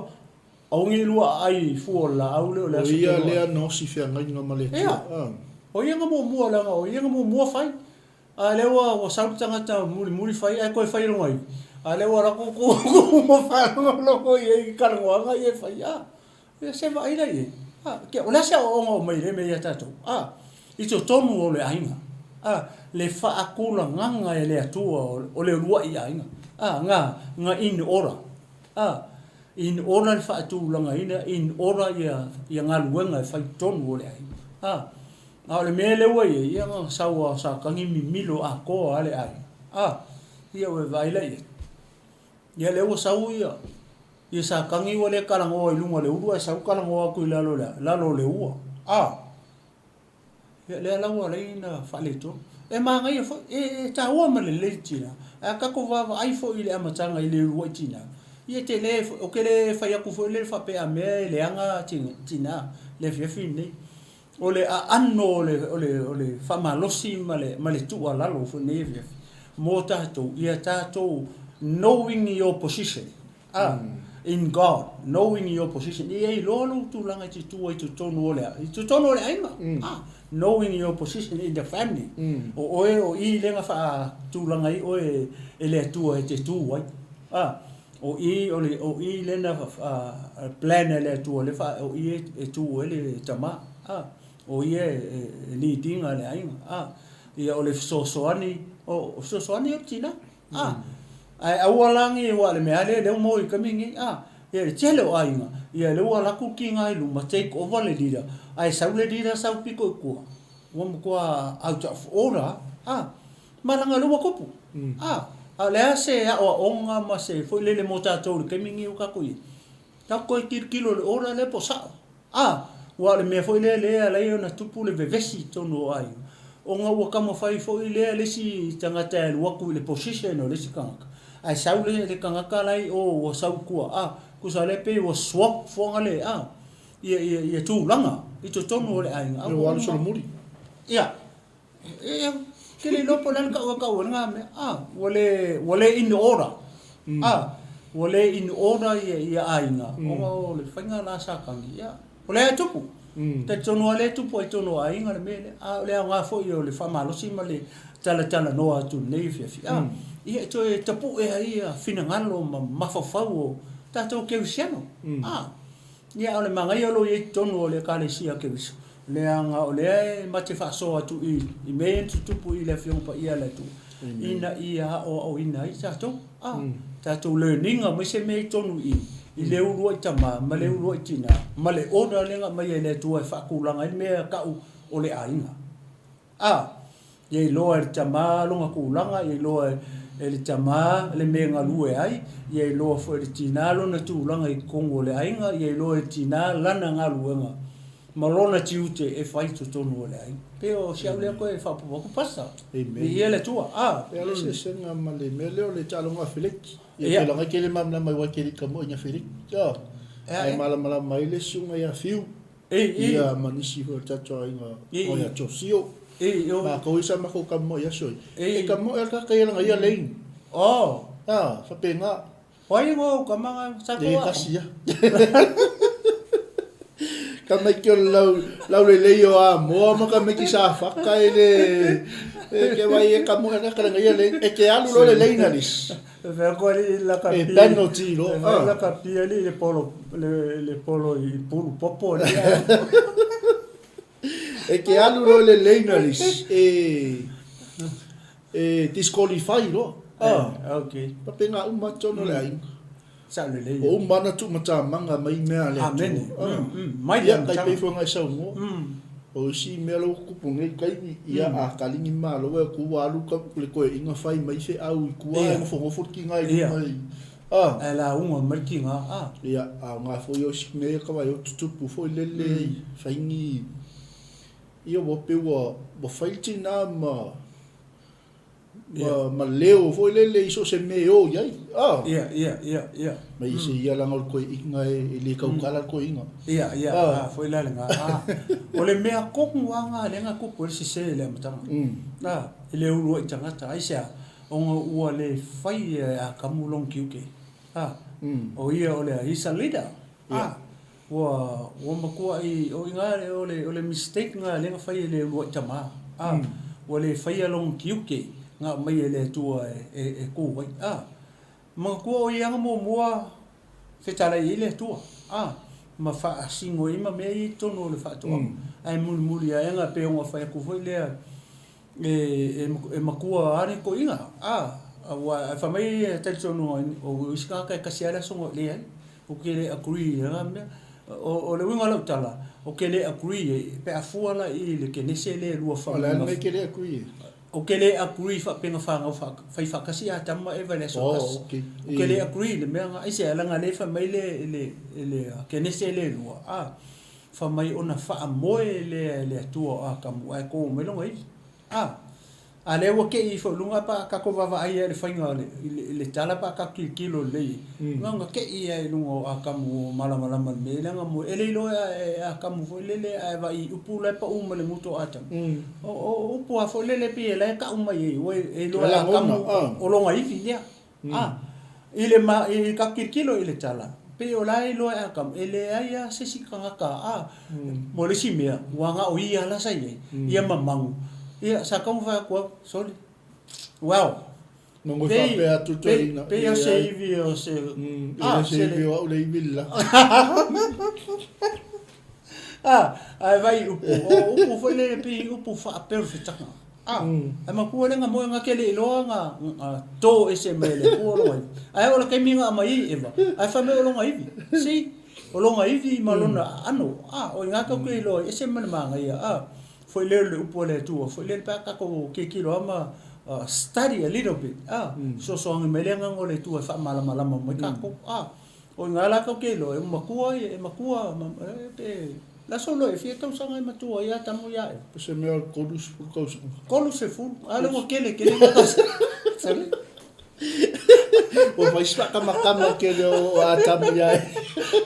o ngi lua ai fu la au le o ia le no si fia nga nga male o ia nga mua la nga o ia nga mua fai ale wa sa tanga ta muri fai ai ko fai longo ai ale wa ra ku mo fa longo ye kala ngoa nga ye fai ya se va ila ye ke o la se o ngo mai le me ya tato ito tonu o le ainga le fa akula nganga le atua o le lua i ainga nga in ora in ora le fa atu langa ina in ora ya nga luenga fa tonu o le ainga le mele wa ia nga sawa sa kangi milo ko ale ai ia we vai le ia le o sau ia sa kangi o le kalango i lunga le urua sa kalango ku la lo le ua le la wa le na fa le to e ma ngai ta wa ma le tina ka ko va ai fo ile amatanga ile ua tina ia te le o ke le fa ya ku fo le fa pe a me le anga tina le fi ni o le anno le fa malosi ma le tu ala lo fo ne vi mo ta to ia ta to knowing your position in God, knowing your position. Ia lolo tu langa ti tu ai tu tonu ole ainga. Knowing your position in the family. O i lenga fa tu langa i o ele tu ai te tu ai. O i lena plan ele tu le fa o i tu ele tama. O i leading ale ainga. Ia ole sosoani o tina. Ai awalangi wa le meale le mo I kamingi ia le tele o ainga ia le wala ku kinga I luma take over le dira ai sau le dira sau piko ko wa mo ko out of order malanga luma kopu le ase o onga ma se foi le mota to le kamingi o ka ko I ta ko kilo le ora le posa wa le me foi le ona tupu le vevesi to no ai onga wa kama fai foi le si tangata le wa ku le position o le si kanga ai sau le kanga lai o sau kua ku sa le pe o swap fonga le ia tu langa I to tonu le ai le wala so muri ia ke le lopo lan ka nga me wale in order wale in order ia ainga o le fanga la sa kangi ia wale tupu te tonu le tupu ai tonu ainga le mele le nga fo I le famalo si male tala no atu nei fi ia to tapu ia fina ngalo mafafau tato ke usiano ia ole mangai lo I tonu le kale sia ke uso le anga ole mate fa so atu I me tupu I le fiong pa ia le tu ina ia o ina I tato learning me se me tonu I le uru tama ma le uru tina ma le ona le nga mai le tu fa kulanga me ka o le ainga. Ye loa e tama longa kulanga, ye loa e le tama le menga lue ai, ye loa fo le tina lona tūlanga i kongo le ainga, ye loa e tina lana ngā luenga. Malona tiute e fai to tonu o le ainga. Peo siau lea koe e whapuwaku pasa. Amen. I ele tua. Pea le se senga ma le mele o le talonga whileki. Ia ke langa ke le mamla mai wakeri ka mo inga whileki. Ai malamala mai le sunga ia fiu. Ia manisi ho tato inga o ia tosio. Ma ko isa ma ko ka mo ia soi. E ka mo ia ka kaya langa ia lein. Whapenga. Wai ngo ka mga sako wa. E kasia. Ka mai ke lau le leo a moa ma ka me ki sa whaka e le ke wai e ka mo ia ka langa ia lein. E ke alu lo le lein alis. Vea koe li la ka pia. E penalty lo. La ka pia li le polo i pulu popo. E ke alu lo le leinalis e disqualify lo. Okay. Pape nga umatono le ainga. Sa le le. O umana tu matamanga mai mea le. Amen. Mai ya kai pe fonga sa mo. O si me lo kupunge kai ia a kalingi malo e ku alu ka le ko inga fai mai se au ku a fo fo ki ngai mai. Ela unga markinga. Ia a nga fo yo sikne ka vai o tutu fo lele faingi. Ia wo pe wo faiti na ma leo fo lele iso se me o yai. Ia. Mai se ia langa ko inga e le ka kala ko inga. Ia, fo la nga. O le mea koku wanga le nga koku se se le matanga. Ele ulu i tangata ai sia onga ua le fai a kamulong kiuke. O ia o le isa leader. Wa makua i o inga o le mistake nga le nga fai le ulu i tama. Wa le fai along kiuke nga mai le tua e ku wai. Ma kua o ianga mo mua fetala i le tua. Ma fa singo i ma mei tono le fa tua. Ai muli a nga pe onga fai ku foi le e makua are ko inga. Wa fa mai tel tono o iska ka kasiala songo le ai. O ke le agree nga me o le winga lau tala. O ke le agree pe afuala i le ke nese le lua fa. Ola me ke le agree. O ke le agree fa penga fa nga fai fa kasi a tama e vale so kas. O ke le agree le me nga ai se ala nga le fa mai le ke nese le lua. Fa mai ona fa moe le tua ka mo ai ko me lo ngai. Ale wa ke I fo lunga pa ka ko va ai le fainga le tala pa ka kilo le. Nga ke I ai lungo a ka mo mala me le nga mo ele lo a ka mo fo le ai va I upu le pa uma le muto ata. O upu a fo le pi le ka uma I we e lo a ka mo o lo ngai fi dia. Ile ma I ka kilo ile tala. Pe o lai lo a ka ele ai a se si ka mo le si mea wa nga o ia la sai ia mamang. Ia sa kong fa ko soli. Wow. Mongo fa pe atu toina. Pe ya save o se. Save o le villa. Ai vai upu foi le pe upu fa perfect. Ai ma ko le nga mo nga kele lo nga to ese mele ko lo. Ai o le ke minga mai eva. Ai fa me lo nga ivi. Si. O lo nga ivi malona ano. O nga ka ko lo ese mele manga ia. Foi le upo le tua, foi le pa ka ko ke kilo ama study a little bit. So ang melenga ngole tua fa mala mo ka ko. O ngala ka kilo e makua pe la solo e fieta usanga e matua ia tamu ia. Se me al colus por causa. Colus e fu. Mo kele ka. O vai spaka makama ke o atamu ia.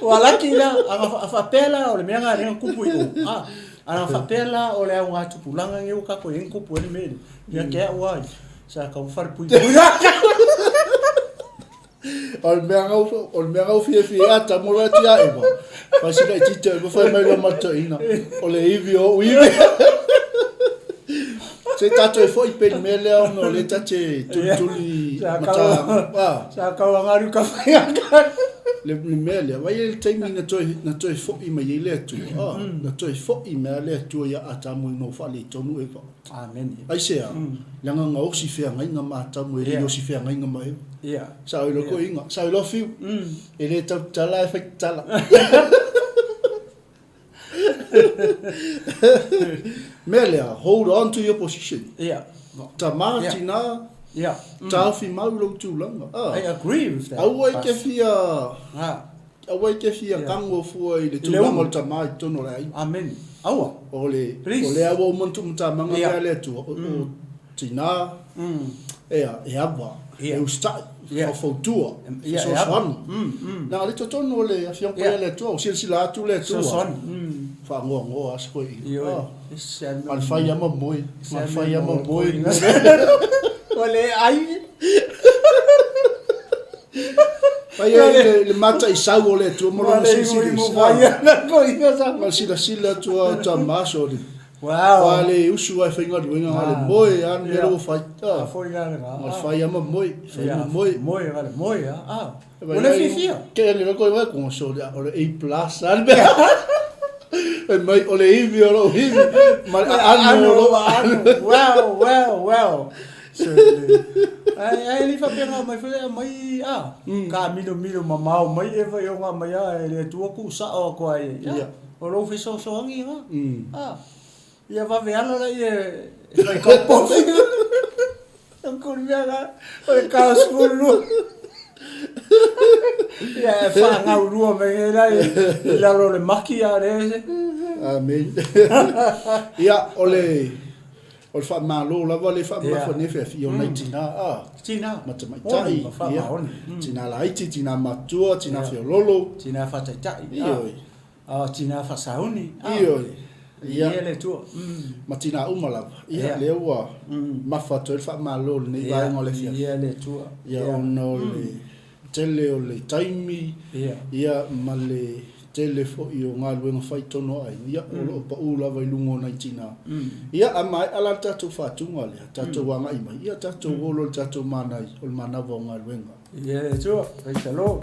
Wala kila a fa pela o le menga le kupu i. Ana fatela o le nga tupulanga ngi ka ko en ko pone me ya ke wa sa ka far pu Ol menga fi ata mo la tia eva pasi ka tite bo fa mai lo mato ina o le ivi o ivi se tato e foi pe me le no le tate tuli mata sa ka ngaru ka fa le mele vai el time na toi fo I mai le tu na toi fo I me le tu ya ata mo no fa le tonu e fa amen ai se langa nga o si fe ngai nga mata mo e o si fe ngai nga mai sa lo ko inga sa lo fiu e le tala fa tala Melia, hold on to your position. Yeah. Tamatina, Yeah. Tafi Maulo Tulanga. I agree with that. Away Pas- Kefia, Ah, away Kefia, Kango for the Tulango Tamai Tonorai. amen. Awa. Ole, Please. Ole, I won't Tamanga Yeah. to Tina, Eaba, Yeah. you start Yeah. for tour. Yeah, So yeah. son. Now, little Tonole, a young Yeah. player to Silsila to let So to son. Fango, as well. Yo. Malfaya Moy, Malfaya Moy. Ole ai. Pai le mata I sau le tu mo no Ole si mo vai na coisa sa. Mal sila tu ta maso di. Wow. Wale usu ai finga du nga ale moy an Yeah. le faita. Foi ga nga. Mal faya mo moy, faya moy. Moi, vale, moi, ah. Ole fifia. Ke le ko wa ko so dia ole A+ an be. E mai ole ivi ole ivi. Mal ano. Wow. So, ai li fa pena mai foi mai ka milo mamau mai e vai o mai le tua ku sa o ko ai. Yeah. O lo fi so ngi ha. Mm. Ia va ver ala e vai ko po. Ang kurvia ga o ka skulu. Ia fa nga uru me la lo le makia re. Amen. Ya ole fa malo la vale fa ma fa ne fa fi ona tina Tina. mata mai tai Ia. tina la iti tina matua tina fi lolo Tina fa tai tai. io Tina fa sauni. io Ia ia le tu. matina umala ia Yeah. le wa ma fa to fa malo ni va ngole fi Ia le tu. ia ono le tele o le taimi Ia. ia male tele fo io nga luenga fai tono ai ia o pa ula vai lungo na tina ia amai ala tatu fatunga le tatu wanga i mai ia tatu wolo tatu mana o mana vonga luenga Ia le tu. Ai talo.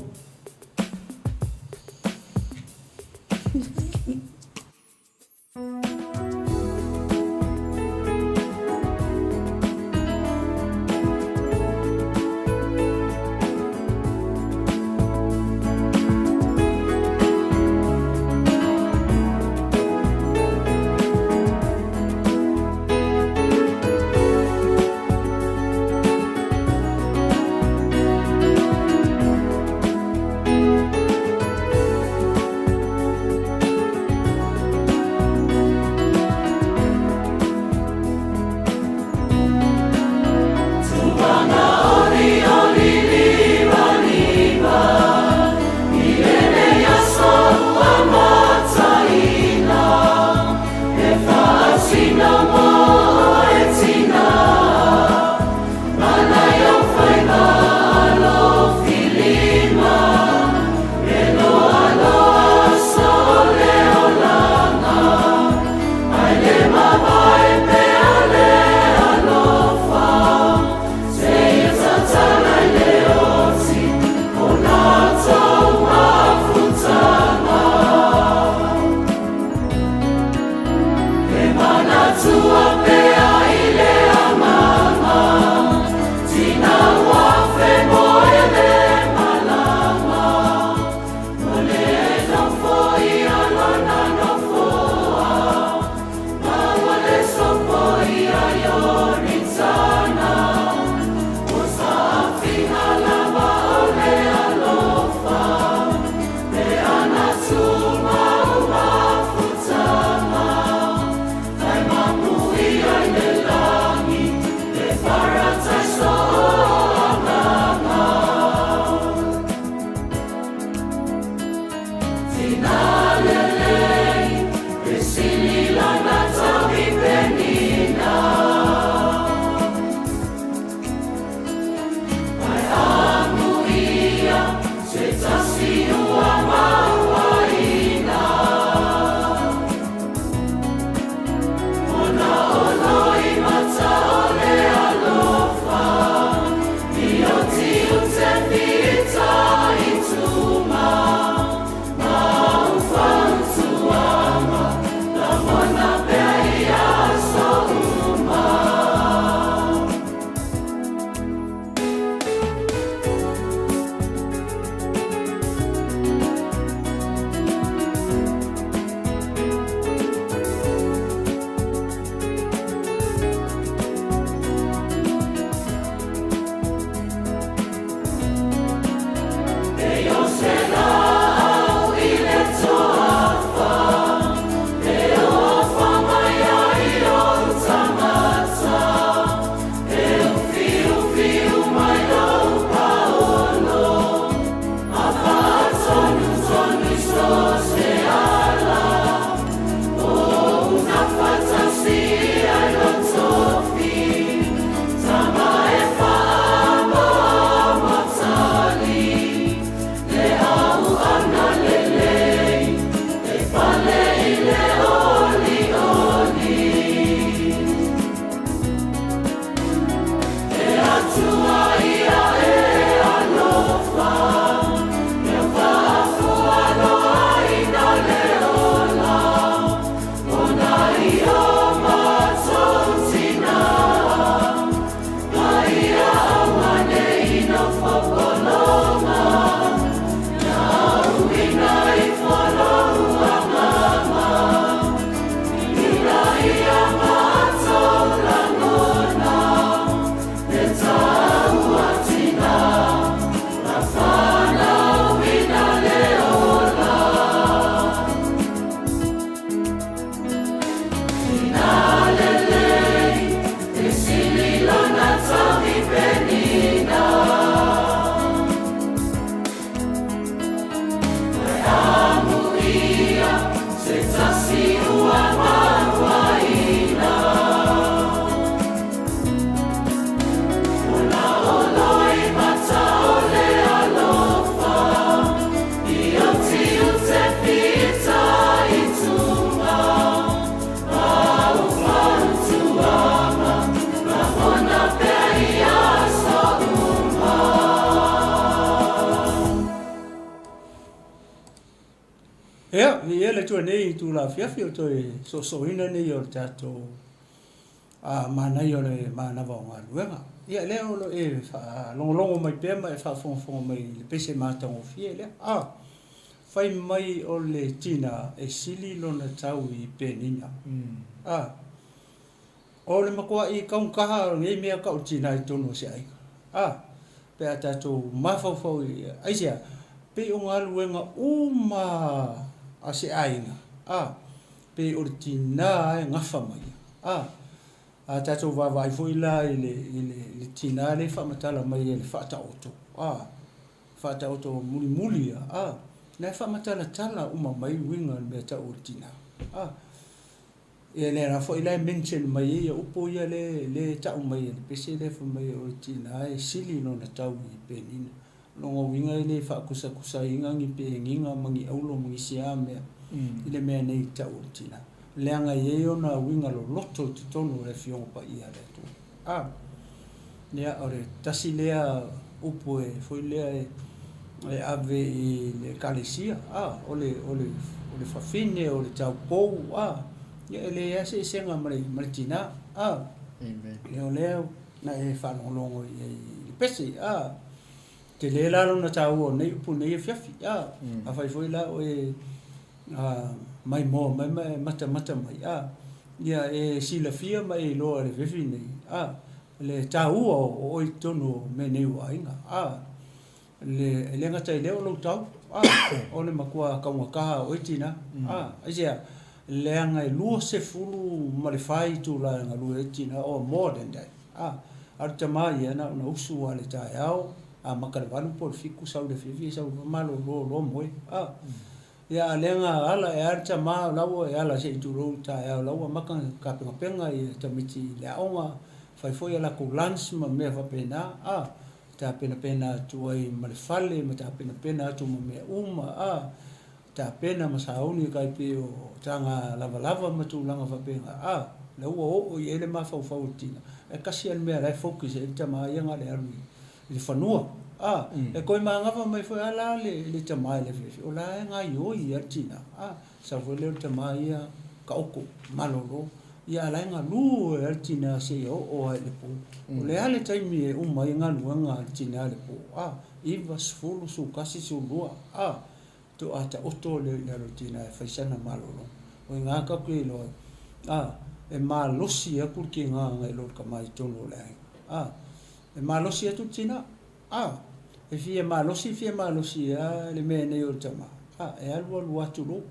Ia, le tu nei tu la fiafi o toi so ina nei o tato mana i o le mana va ngā luenga. Ia leo lo longo mai pe mai fongo mai le pese matango fie le. Fai mai o le tina e sili lona tau i penina. O le makua i kaunkaha ngei mea kau tina i tono se aika. Pe a tato mafau i aisia. Pe o ngā luenga uma a se ainga. Pe o le tina e ngafa mai. A tato vava i fo ila i le tina le whamatala mai e le whata oto. Whata oto muli. Na whamatala tala uma mai winga me ta o tina. E le ra fo ila mention mai e upo ia le ta mai le pese le fo mai o tina e sili no na tau i penina. Longo winga le whaakusa inga ngi pe nginga mangi aulo mangi siame. Ile mea nei ta o tina. Leanga ye ona winga lo loto te tonu le fionga pa ia le tu. Nea ore tasi lea upo e fo lea e ave i le kalesia. O le fafine o le tau pou. Ia le ase senga maritina. Amen. Leo na e whanolongo i pese. Te le lalo na tau o nei upo nei e fiafi. A fai foi la o e mai mata mai. Ia e sila fia mai loa le vefi nei. Le tau o oi tono me nei ua inga. Le ngata i leo lo tau. O le makua kaungakaha o itina. Aisia, leanga i lua se fulu ma le fai tu la nga lua itina o more than that. Ar tamai ana una usu a le tae au. Makarevanu po le fiku sau le fifi sau malo lo moe. Ia leanga ala e ar tamai lau e ala se itu ro tae au lau maka kapenga i tamiti le aonga fai foi ala ko lunch ma me fa pena. Ta pena tu ai ma le fale ma ta pena tu ma me uma. Ta pena ma sauni kai pe o tanga lava ma tu langa fa pena. Le o i ele ma fau tina. E kasi al me la focus e tamai nga le armi. Le fanua e koi mangava mai foi ala le tamai le fifi o la nga yo i atina sa foi le tamai ka oko malolo ia la nga lu e atina se o ai le po o le ale taimi e uma nga lu nga atina le po i vas fulu su kasi su lua to ata oto le rotina e faisana malolo o nga ka ku lo e malosi e kurki nga lo ka mai tono le e malosi e tutina e fie malosi le me nei o tama e alu atulo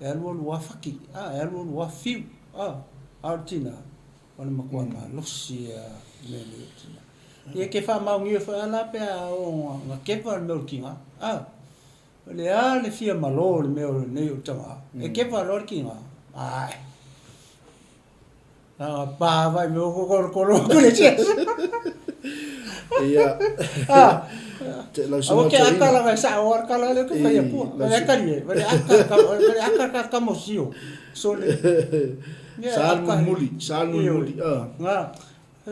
e alu faki e alu fiu artina o le makua malosi me nei o tina e ke fa maungi fa ala pe o nga kepa me o kinga le fie malo le me o nei o tama e kepa lo kinga pa vai me o ko le Ia. Te lau suma tō ina. Awa ke akala vai sa o akala le ko kai pu. Vai kali vai akala ka mosio. So le. Sal muli. Nga.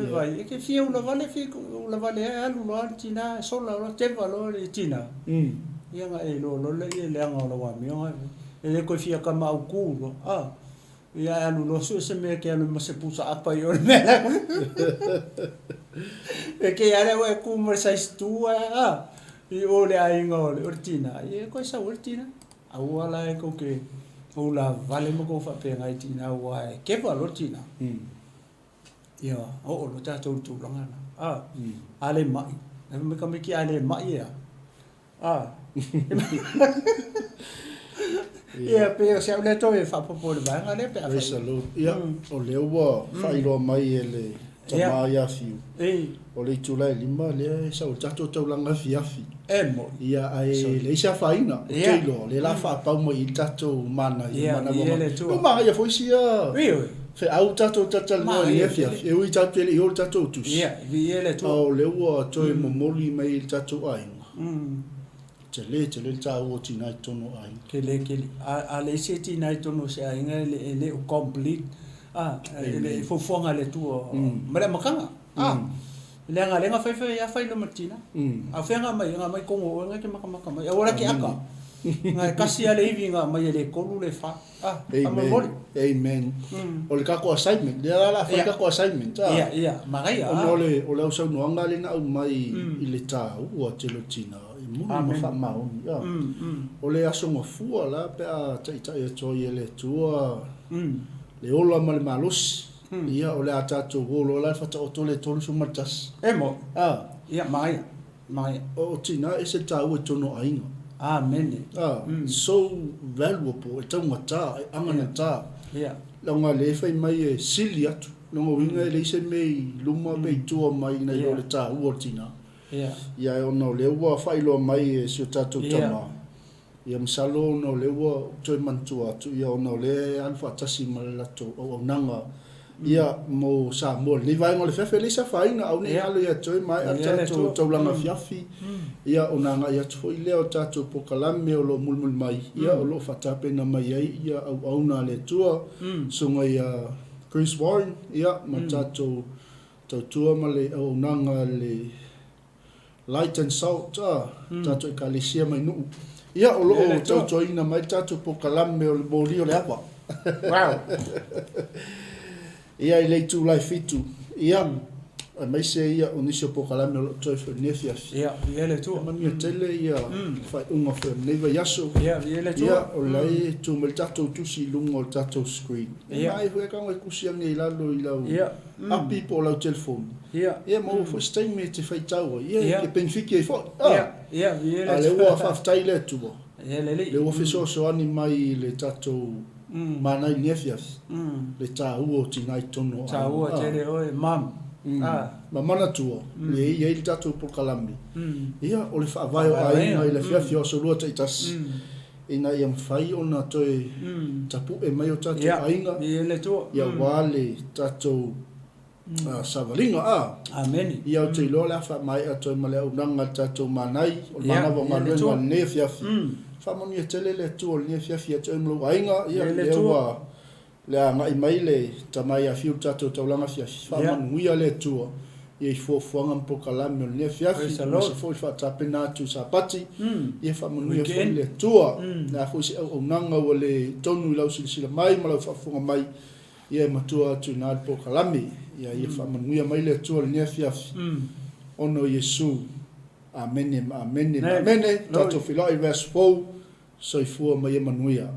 Vai ke fie una vale alu lo tina sola lo te valo le tina. Ia nga e lo le anga lo wa mi nga. E ko fie ka ma ku lo. Ia alu lo so se me ke alu ma se pusa apa yo me. E ke ale wa ku mo sa stua I ole ai ngol urtina e ko sa urtina au ala e ko ke o la vale mo ko fa pe ngai tina wa ke va urtina ia o lo ta tu langa ale mai me ka me ki ale mai ia ia pe se ole to e fa po le va ale pe fa salute ia o le wa fa ilo mai ele tama ia fiu o le tula lima le sa o tato tau langa fiafi mo ia ai le sa faina o tilo le la fa pa mo I tato mana o ma ia foi sia fe au tato tatal mo ia fiafi e ui tato le o tato tu ia vi ele to o le wa toi mo moli mai tato ai te le ta o tina tono ai ke le a le se tina tono se ai le o complete le fofonga le tu mara makanga lenga fai ya fai no martina a fenga mai ko ngo nga ke maka mai ora ke aka ngai kasi ale ivi nga mai le kolu le fa amen o le kako assignment le la fa kako assignment ia magai o le usau no anga le na mai i le tau o telo tina mu ma fa mau o le aso mo fu la pe a tai to ye le tua le ola mal malus ia o le ata to golo la fa to le tolu su matas emo ia mai o tina ese tau to no ainga amen so valuable e tau ngata angana ta ia longa le fai mai e sili atu longa winga le se mei luma be tua mai na yo le ta uotina ia ono le ua fai lo mai e si tatu tama ia msalo no le ua toi mantua tu ia ono le alfa tasi malato o nanga ia mo sa mo ni vai ngol fefe le sa fai na au ni halo ia toi mai ata to taulanga fiafi ia onanga ia tu ile o tatu pokalame o lo mulmul mai ia o lo fatape na mai ia au na le tua sunga ia Chris Warren ia matato tua male o nanga le light and salt tatu kalisia mai nu ia o lo tatu ina mai tatu pokalame o le le apa wow ia ile tu life fitu ia mai se ia unisio pokalame o toi for nefia ia le tu mani tele ia fai unga for neva yaso ia le tu ia o lai tu mel tato tu si lungo tato screen mai hoe ka ngai kusia ngai lalo i lau a people lau telephone ia mo for stay me te fai tau ia ke benfiki e fo ia le wa fa taile tu ia le officer so ani mai le tato mana i nefias le tau o tinai tono tau o tele oi mam ma mana tua le ia i tatu pokalami ia o le whaavai o ainga i le fiafi o solua te itas ina ia mwhai o na toi tapu e mai o tatu ainga ia wale tatu savalinga amen ia o te ilo le awha mai a toi male au nanga tatu manai o mana wa ngalua ne fiafi whamoni e tele le tu o le fiafi a toi mlo ainga ia le ua le ngai mai le tamai a fiu tatu taulanga fiafi whamani nguia le tua ia i fuafuanga mpokalame o le fiafi ma se foi whatapena atu sa pati ia whamani foi le tua na foi se au nanga o le tonu i lau silisila mai ma lau whafunga mai ia i matua atu na mpokalame ia whamani nguia mai le tua le fiafi ono Yesu amene tatu filai verse 4 soifua mai Emanuia.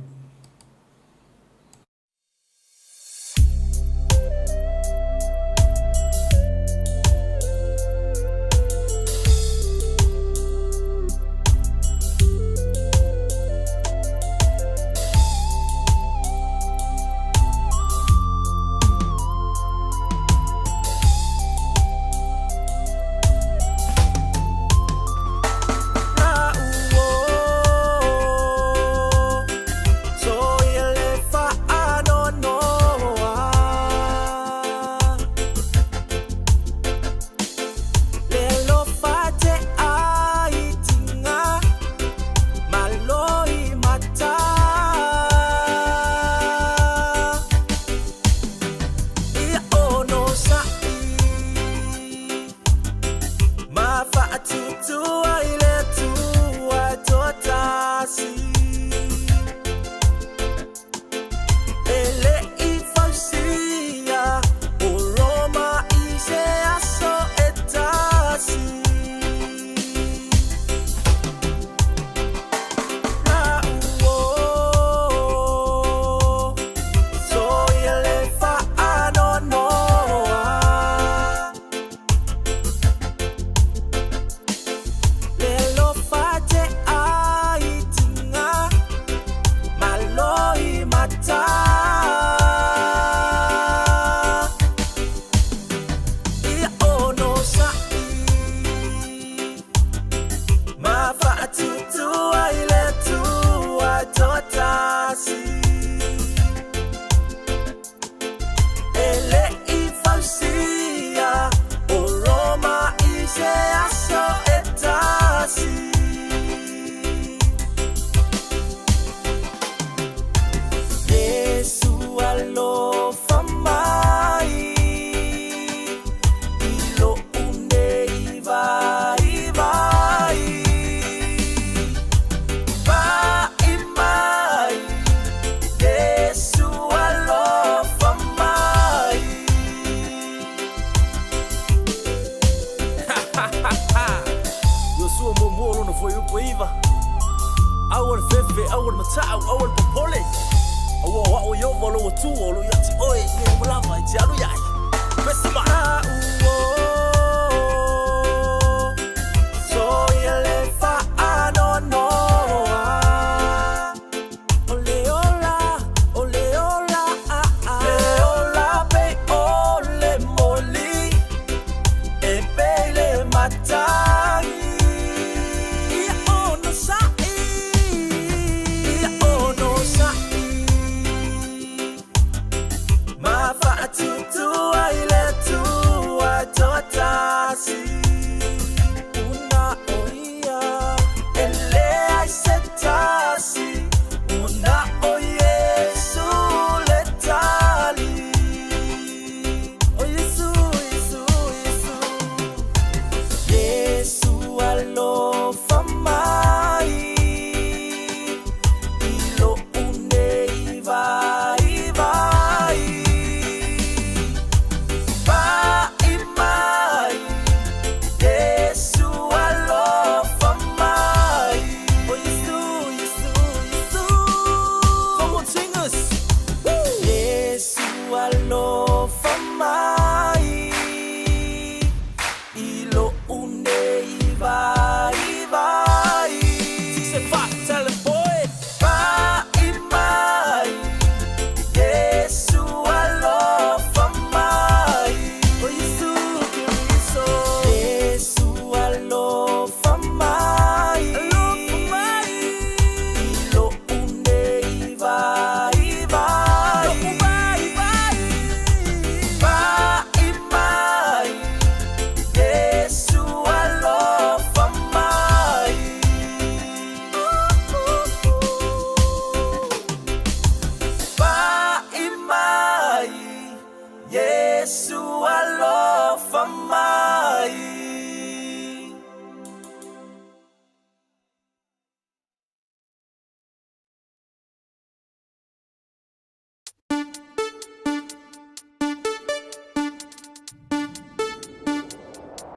iva awal fefe awal matau awal popole awo wa yo volo tu olo yati oi ne mulama ti alu yai pesima